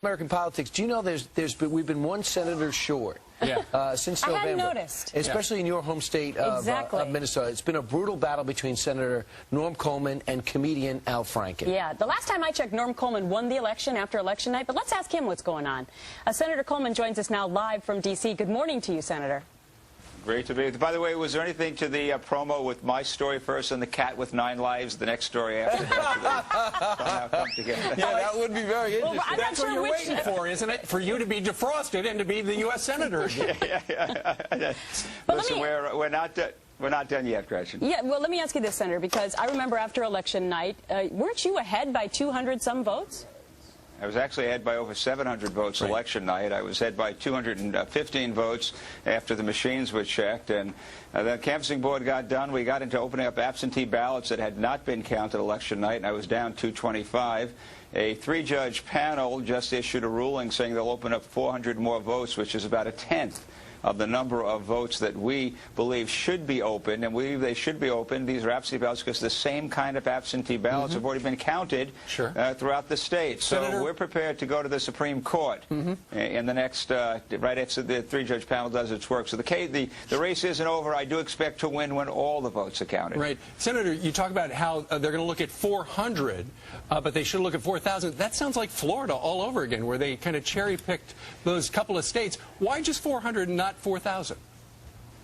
American politics, do you know we've been one senator short since November. I hadn't noticed. Especially in your home state of Minnesota. It's been a brutal battle between Senator Norm Coleman and comedian Al Franken. Yeah, the last time I checked, Norm Coleman won the election after election night, but let's ask him what's going on. Senator Coleman joins us now live from D.C. Good morning to you, Senator. Great to be with you. By the way, was there anything to the promo with my story first and the cat with 9 lives, the next story after that? Come together. Yeah, that would be very interesting. Well, That's what you're waiting for, isn't it? For you to be defrosted and to be the U.S. Senator again. But listen, we're not done yet, Gretchen. Yeah, well, let me ask you this, Senator, because I remember after election night, weren't you ahead by 200-some votes? I was actually ahead by over 700 votes election night. I was ahead by 215 votes after the machines were checked. And the canvassing board got done. We got into opening up absentee ballots that had not been counted election night, and I was down 225. A 3-judge panel just issued a ruling saying they'll open up 400 more votes, which is about a tenth of the number of votes that we believe should be opened, and we believe they should be opened. These are absentee ballots because the same kind of absentee ballots have already been counted throughout the state. So we're prepared to go to the Supreme Court in the next, right after the 3-judge panel does its work. So the race isn't over. I do expect to win when all the votes are counted. Right. Senator, you talk about how they're going to look at 400, but they should look at 4,000. That sounds like Florida all over again, where they kind of cherry-picked those couple of states. Why just 400 and not 4,000?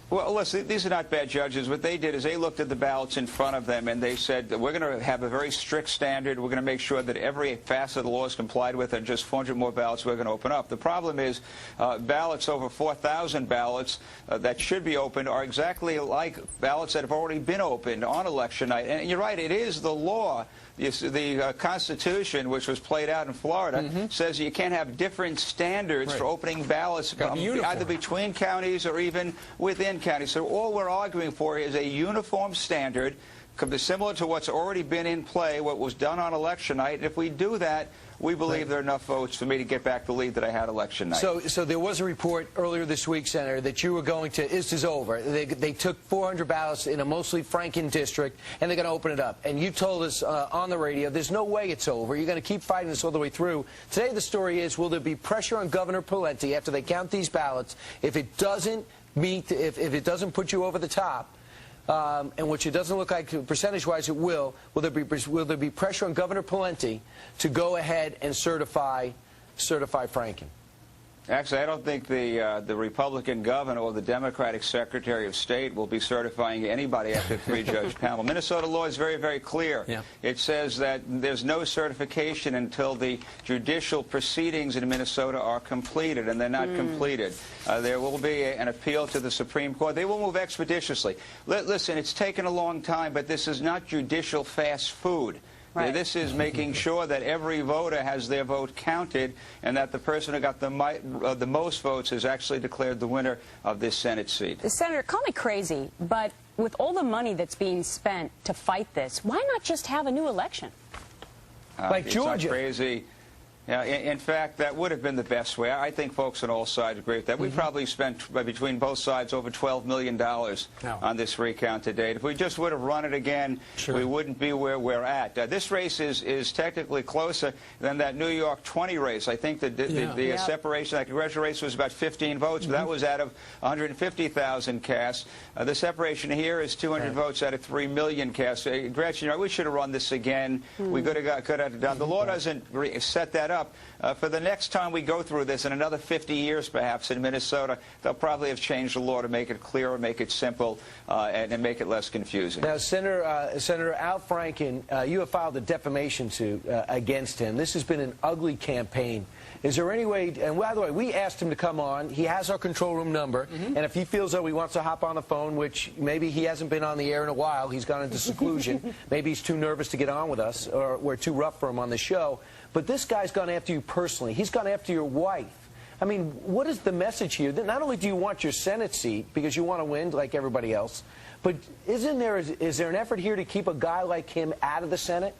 Well, listen, these are not bad judges. What they did is they looked at the ballots in front of them and they said that we're going to have a very strict standard. We're going to make sure that every facet of the law is complied with, and just 400 more ballots we're going to open up. The problem is ballots, over 4,000 ballots that should be opened, are exactly like ballots that have already been opened on election night. And you're right, it is the law. The Constitution, which was played out in Florida, says you can't have different standards for opening ballots either between counties or even within counties. So all we're arguing for is a uniform standard similar to what's already been in play, what was done on election night. And if we do that, we believe there are enough votes for me to get back the lead that I had election night. So there was a report earlier this week, Senator, that you were going to, this is over. They took 400 ballots in a mostly Franken district, and they're going to open it up. And you told us on the radio, there's no way it's over. You're going to keep fighting this all the way through. Today the story is, will there be pressure on Governor Pawlenty after they count these ballots? If it doesn't meet, if it doesn't put you over the top, and which it doesn't look like percentage-wise it will there be pressure on Governor Pawlenty to go ahead and certify Franken? Actually, I don't think the Republican governor or the Democratic Secretary of State will be certifying anybody after the 3-judge panel. Minnesota law is very, very clear. It says that there's no certification until the judicial proceedings in Minnesota are completed, and they're not completed. There will be an appeal to the Supreme Court. They will move expeditiously. Listen, it's taken a long time, but this is not judicial fast food. Right. This is making sure that every voter has their vote counted, and that the person who got the most votes is actually declared the winner of this Senate seat. Senator, call me crazy, but with all the money that's being spent to fight this, why not just have a new election? Like Georgia. It's not crazy. Yeah, in fact, that would have been the best way. I think folks on all sides agree with that. We probably spent, between both sides, over $12 million on this recount to date. If we just would have run it again, we wouldn't be where we're at. This race is technically closer than that New York 20 race. I think that the separation, that congressional race was about 15 votes, but that was out of 150,000 casts. The separation here is 200 votes out of 3 million casts. Gretchen, we should have run this again. We could have done. The law doesn't set that up. For the next time we go through this, in another 50 years perhaps in Minnesota, they'll probably have changed the law to make it clearer, make it simple, and make it less confusing. Now, Senator Al Franken, you have filed a defamation suit against him. This has been an ugly campaign. Is there any way, and by the way, we asked him to come on. He has our control room number, and if he feels though he wants to hop on the phone, which maybe he hasn't been on the air in a while, he's gone into seclusion, maybe he's too nervous to get on with us, or we're too rough for him on the show, but this guy's gone after you personally. He's gone after your wife. I mean, what is the message here? Not only do you want your Senate seat because you want to win like everybody else, but is there an effort here to keep a guy like him out of the Senate?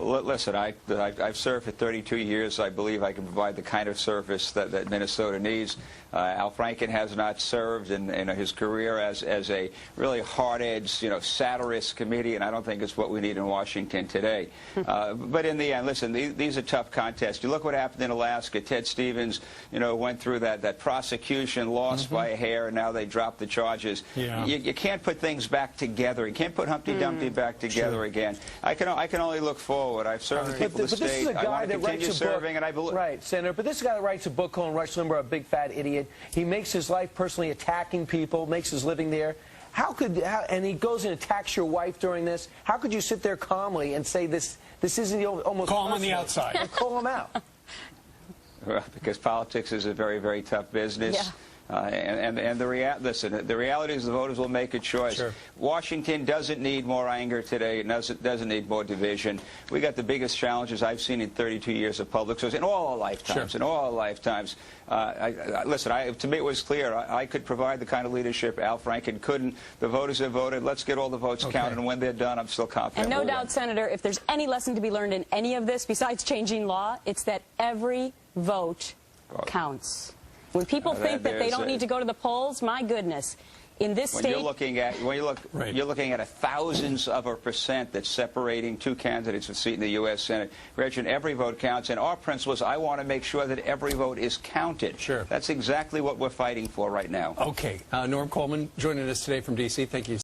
Listen, I've served for 32 years. I believe I can provide the kind of service that Minnesota needs. Al Franken has not served in his career as a really hard-edged, satirist committee, and I don't think it's what we need in Washington today. But in the end, listen, these are tough contests. You look what happened in Alaska. Ted Stevens, went through that prosecution, lost by a hair, and now they dropped the charges. Yeah. You can't put things back together. You can't put Humpty Dumpty back together again. I can only look forward. I've served the people of the state. I want to continue serving, and I believe. Right, Senator. But this is a guy that writes a book calling Rush Limbaugh a big fat idiot. He makes his life personally attacking people, makes his living there. And he goes and attacks your wife during this. How could you sit there calmly and say this isn't almost call him on the outside and call him out? Well, because politics is a very, very tough business. Yeah. And the reality is the voters will make a choice. Sure. Washington doesn't need more anger today. It doesn't need more division. We got the biggest challenges I've seen in 32 years of public service, in all our lifetimes. Sure. In all our lifetimes. Listen, to me it was clear. I could provide the kind of leadership Al Franken couldn't. The voters have voted. Let's get all the votes counted, and when they're done, I'm still confident. And no we'll doubt, win. Senator, if there's any lesson to be learned in any of this, besides changing law, it's that every vote counts. When people think that they don't need to go to the polls, my goodness, in this state, you're looking at you're looking at a thousandths of a % that's separating two candidates for a seat in the U.S. Senate. Gretchen, every vote counts, and our principle is I want to make sure that every vote is counted. Sure. That's exactly what we're fighting for right now. Okay. Norm Coleman joining us today from D.C. Thank you.